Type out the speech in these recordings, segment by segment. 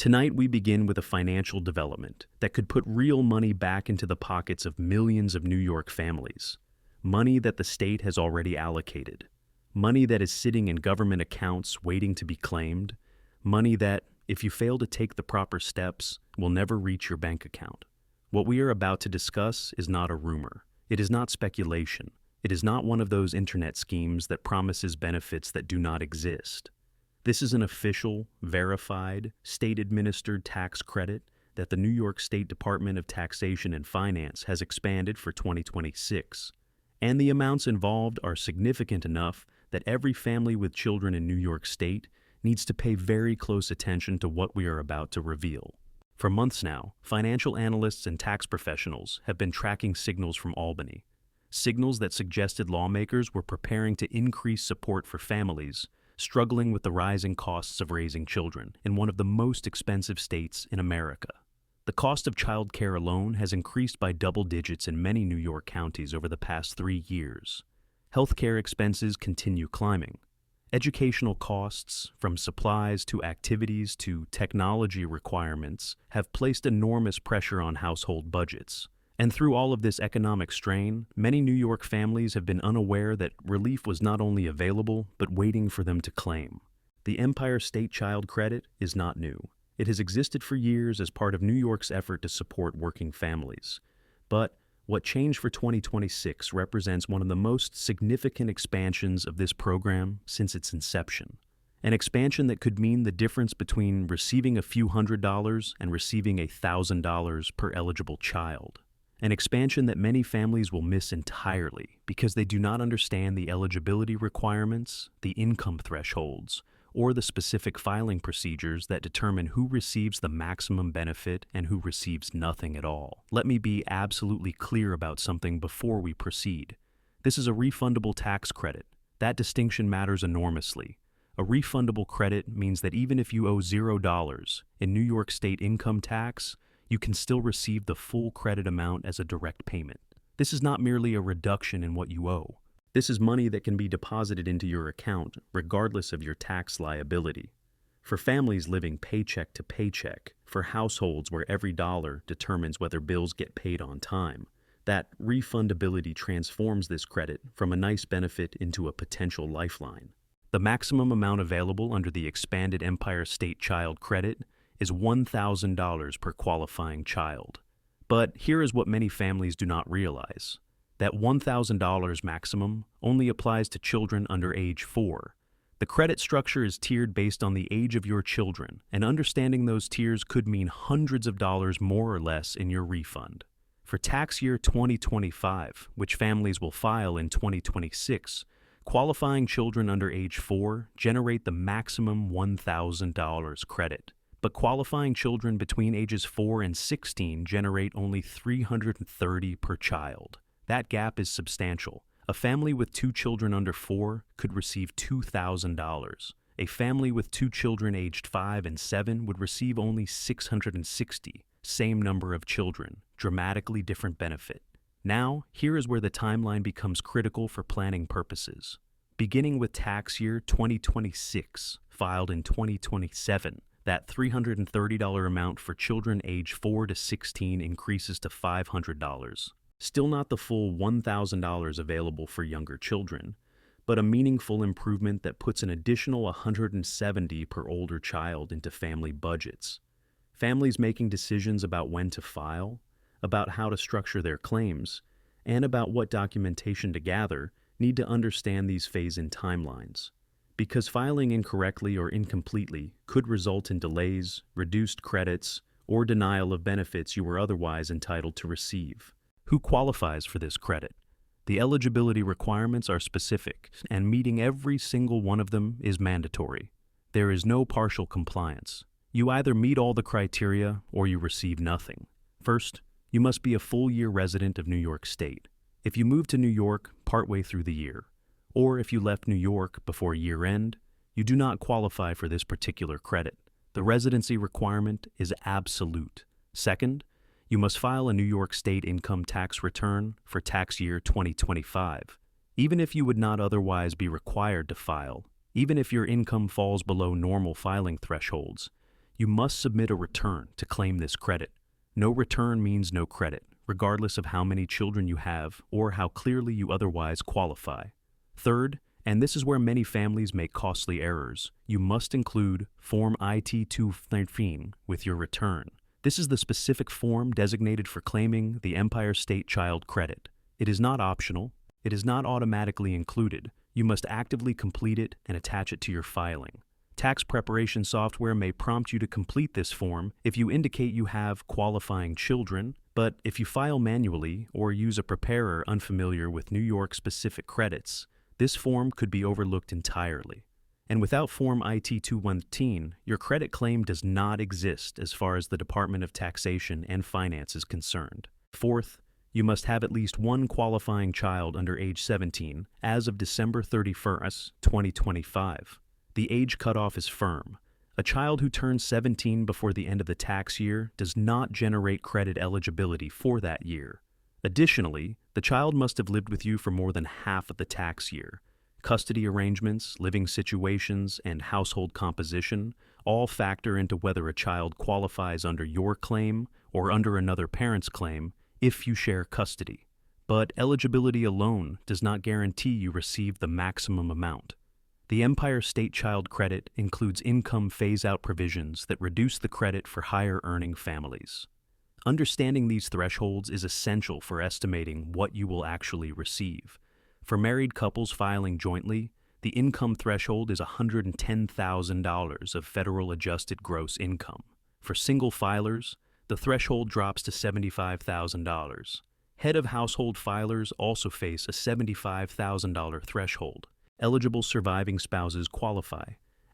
Tonight we begin with a financial development that could put real money back into the pockets of millions of New York families. Money that the state has already allocated. Money that is sitting in government accounts waiting to be claimed. Money that, if you fail to take the proper steps, will never reach your bank account. What we are about to discuss is not a rumor. It is not speculation. It is not one of those internet schemes that promises benefits that do not exist. This is an official, verified, state-administered tax credit that the New York State Department of Taxation and Finance has expanded for 2026. And the amounts involved are significant enough that every family with children in New York State needs to pay very close attention to what we are about to reveal. For months now, financial analysts and tax professionals have been tracking signals from Albany. Signals that suggested lawmakers were preparing to increase support for families struggling with the rising costs of raising children in one of the most expensive states in America. The cost of child care alone has increased by double digits in many New York counties over the past 3 years. Healthcare expenses continue climbing. Educational costs, from supplies to activities to technology requirements, have placed enormous pressure on household budgets. And through all of this economic strain, many New York families have been unaware that relief was not only available, but waiting for them to claim. The Empire State Child Credit is not new. It has existed for years as part of New York's effort to support working families. But what changed for 2026 represents one of the most significant expansions of this program since its inception. An expansion that could mean the difference between receiving a few $100s and receiving $1,000 per eligible child. An expansion that many families will miss entirely because they do not understand the eligibility requirements, the income thresholds, or the specific filing procedures that determine who receives the maximum benefit and who receives nothing at all. Let me be absolutely clear about something before we proceed. This is a refundable tax credit. That distinction matters enormously. A refundable credit means that even if you owe $0 in New York State income tax, you can still receive the full credit amount as a direct payment. This is not merely a reduction in what you owe. This is money that can be deposited into your account regardless of your tax liability. For families living paycheck to paycheck, for households where every dollar determines whether bills get paid on time, that refundability transforms this credit from a nice benefit into a potential lifeline. The maximum amount available under the expanded Empire State Child Credit is $1,000 per qualifying child. But here is what many families do not realize. That $1,000 maximum only applies to children under age 4. The credit structure is tiered based on the age of your children, and understanding those tiers could mean hundreds of dollars more or less in your refund. For tax year 2025, which families will file in 2026, qualifying children under age 4 generate the maximum $1,000 credit. But qualifying children between ages 4 and 16 generate only $330 per child. That gap is substantial. A family with 2 children under 4 could receive $2,000. A family with 2 children aged 5 and 7 would receive only $660. Same number of children, dramatically different benefit. Now, here is where the timeline becomes critical for planning purposes. Beginning with tax year 2026, filed in 2027, that $330 amount for children age 4 to 16 increases to $500. Still not the full $1,000 available for younger children, but a meaningful improvement that puts an additional $170 per older child into family budgets. Families making decisions about when to file, about how to structure their claims, and about what documentation to gather need to understand these phase-in timelines. Because filing incorrectly or incompletely could result in delays, reduced credits, or denial of benefits you were otherwise entitled to receive. Who qualifies for this credit? The eligibility requirements are specific, and meeting every single one of them is mandatory. There is no partial compliance. You either meet all the criteria or you receive nothing. First, you must be a full-year resident of New York State. If you move to New York partway through the year, or if you left New York before year-end, you do not qualify for this particular credit. The residency requirement is absolute. Second, you must file a New York State income tax return for tax year 2025. Even if you would not otherwise be required to file, even if your income falls below normal filing thresholds, You must submit a return to claim this credit. No return means no credit, regardless of how many children you have or how clearly you otherwise qualify. Third, and this is where many families make costly errors, you must include Form IT-213 with your return. This is the specific form designated for claiming the Empire State Child Credit. It is not optional. It is not automatically included. You must actively complete it and attach it to your filing. Tax preparation software may prompt you to complete this form if you indicate you have qualifying children, but if you file manually or use a preparer unfamiliar with New York-specific credits, this form could be overlooked entirely. And without Form IT-213, your credit claim does not exist as far as the Department of Taxation and Finance is concerned. Fourth, you must have at least one qualifying child under age 17 as of December 31st, 2025. The age cutoff is firm. A child who turns 17 before the end of the tax year does not generate credit eligibility for that year. Additionally, the child must have lived with you for more than half of the tax year. Custody arrangements, living situations, and household composition all factor into whether a child qualifies under your claim or under another parent's claim if you share custody. But eligibility alone does not guarantee you receive the maximum amount. The Empire State Child Credit includes income phase-out provisions that reduce the credit for higher-earning families. Understanding these thresholds is essential for estimating what you will actually receive. For married couples filing jointly, the income threshold is $110,000 of federal adjusted gross income. For single filers, the threshold drops to $75,000. Head of household filers also face a $75,000 threshold. Eligible surviving spouses qualify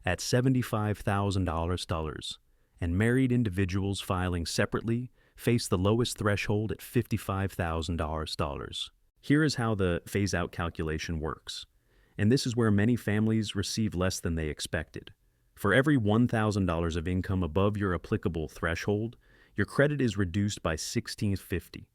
at $75,000, and married individuals filing separately face the lowest threshold at $55,000. Here is how the phase-out calculation works, and this is where many families receive less than they expected. For every $1,000 of income above your applicable threshold, your credit is reduced by $1,650.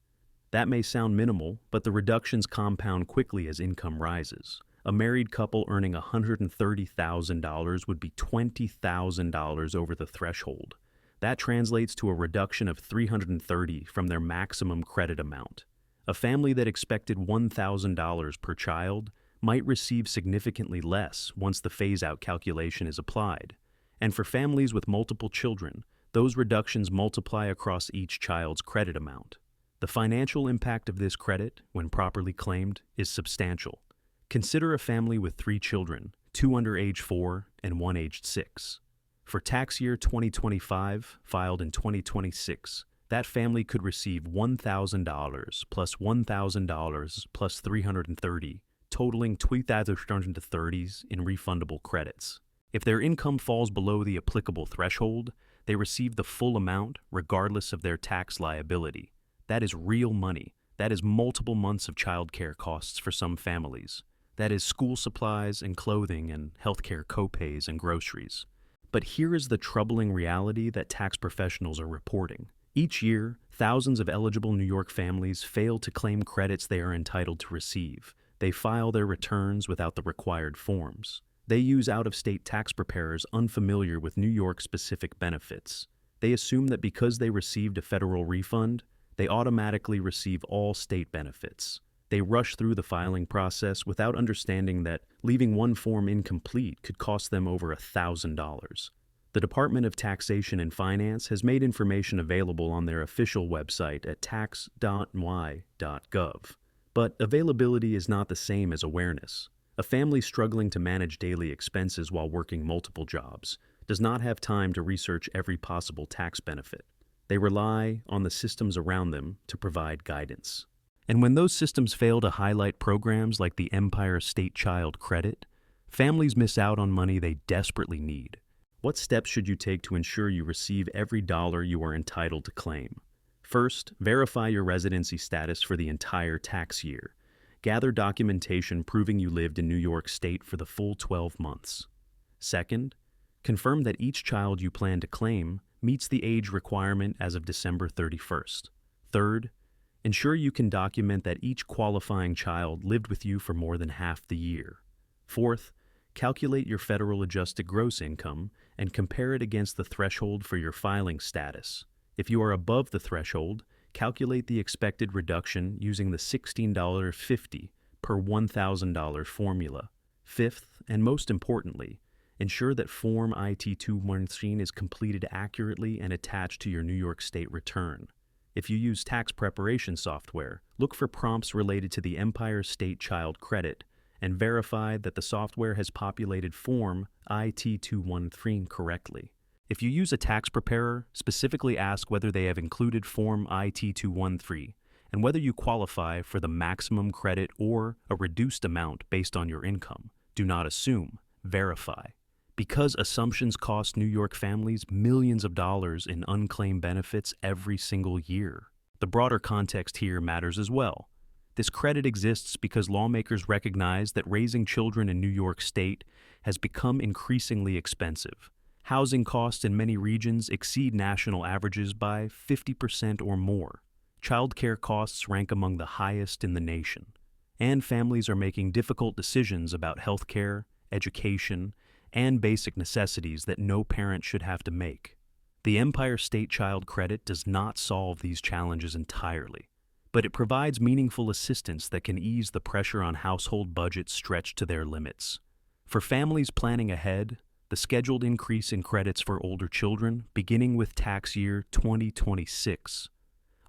That may sound minimal, but the reductions compound quickly as income rises. A married couple earning $130,000 would be $20,000 over the threshold. That translates to a reduction of $330 from their maximum credit amount. A family that expected $1,000 per child might receive significantly less once the phase-out calculation is applied. And for families with multiple children, those reductions multiply across each child's credit amount. The financial impact of this credit, when properly claimed, is substantial. Consider a family with 3 children, 2 under age 4 and 1 aged 6. For tax year 2025, filed in 2026, that family could receive $1,000 plus $1,000 plus $330, totaling $2,330 in refundable credits. If their income falls below the applicable threshold, they receive the full amount regardless of their tax liability. That is real money. That is multiple months of childcare costs for some families. That is school supplies and clothing and healthcare copays and groceries. But here is the troubling reality that tax professionals are reporting. Each year, thousands of eligible New York families fail to claim credits they are entitled to receive. They file their returns without the required forms. They use out-of-state tax preparers unfamiliar with New York-specific benefits. They assume that because they received a federal refund, they automatically receive all state benefits. They rush through the filing process without understanding that leaving one form incomplete could cost them over $1,000. The Department of Taxation and Finance has made information available on their official website at tax.ny.gov. But availability is not the same as awareness. A family struggling to manage daily expenses while working multiple jobs does not have time to research every possible tax benefit. They rely on the systems around them to provide guidance. And when those systems fail to highlight programs like the Empire State Child Credit, families miss out on money they desperately need. What steps should you take to ensure you receive every dollar you are entitled to claim? First, verify your residency status for the entire tax year. Gather documentation proving you lived in New York State for the full 12 months. Second, confirm that each child you plan to claim meets the age requirement as of December 31st. Third, ensure you can document that each qualifying child lived with you for more than half the year. Fourth, calculate your federal adjusted gross income and compare it against the threshold for your filing status. If you are above the threshold, calculate the expected reduction using the $16.50 per $1,000 formula. Fifth, and most importantly, ensure that Form IT-213 is completed accurately and attached to your New York State return. If you use tax preparation software, look for prompts related to the Empire State Child Credit and verify that the software has populated Form IT-213 correctly. If you use a tax preparer, specifically ask whether they have included Form IT-213 and whether you qualify for the maximum credit or a reduced amount based on your income. Do not assume, verify. Because assumptions cost New York families millions of dollars in unclaimed benefits every single year. The broader context here matters as well. This credit exists because lawmakers recognize that raising children in New York State has become increasingly expensive. Housing costs in many regions exceed national averages by 50% or more. Childcare costs rank among the highest in the nation. And families are making difficult decisions about health care, education, and basic necessities that no parent should have to make. The Empire State Child Credit does not solve these challenges entirely, but it provides meaningful assistance that can ease the pressure on household budgets stretched to their limits. For families planning ahead, the scheduled increase in credits for older children, beginning with tax year 2026,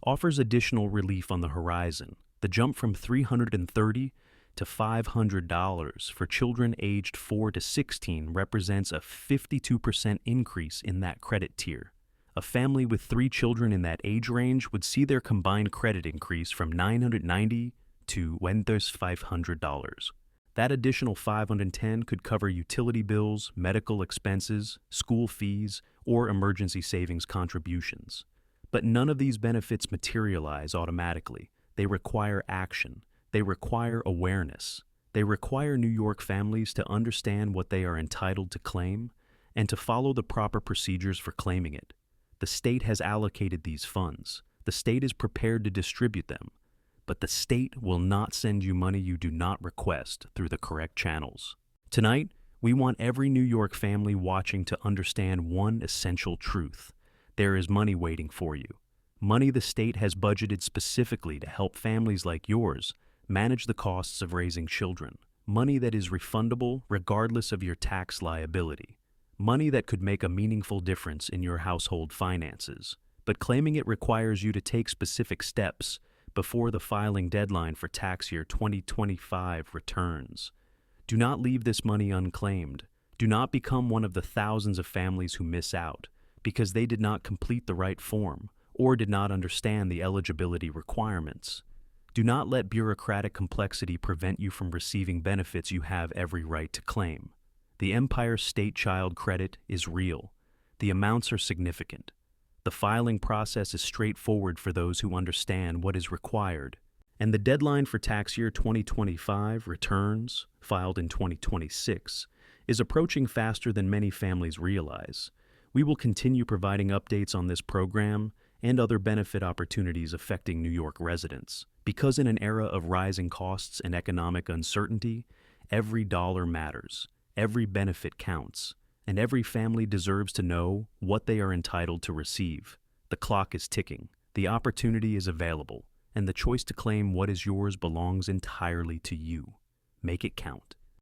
offers additional relief on the horizon. The jump from $330 to $500 for children aged 4 to 16 represents a 52% increase in that credit tier. A family with 3 children in that age range would see their combined credit increase from $990 to $1,500. That additional $510 could cover utility bills, medical expenses, school fees, or emergency savings contributions. But none of these benefits materialize automatically. They require action. They require awareness. They require New York families to understand what they are entitled to claim and to follow the proper procedures for claiming it. The state has allocated these funds. The state is prepared to distribute them. But the state will not send you money you do not request through the correct channels. Tonight, we want every New York family watching to understand one essential truth. There is money waiting for you. Money the state has budgeted specifically to help families like yours manage the costs of raising children. Money that is refundable regardless of your tax liability. Money that could make a meaningful difference in your household finances. But claiming it requires you to take specific steps before the filing deadline for tax year 2025 returns. Do not leave this money unclaimed. Do not become one of the thousands of families who miss out because they did not complete the right form or did not understand the eligibility requirements. Do not let bureaucratic complexity prevent you from receiving benefits you have every right to claim. The Empire State Child Credit is real. The amounts are significant. The filing process is straightforward for those who understand what is required. And the deadline for tax year 2025 returns, filed in 2026, is approaching faster than many families realize. We will continue providing updates on this program and other benefit opportunities affecting New York residents. Because in an era of rising costs and economic uncertainty, every dollar matters, every benefit counts, and every family deserves to know what they are entitled to receive. The clock is ticking, the opportunity is available, and the choice to claim what is yours belongs entirely to you. Make it count.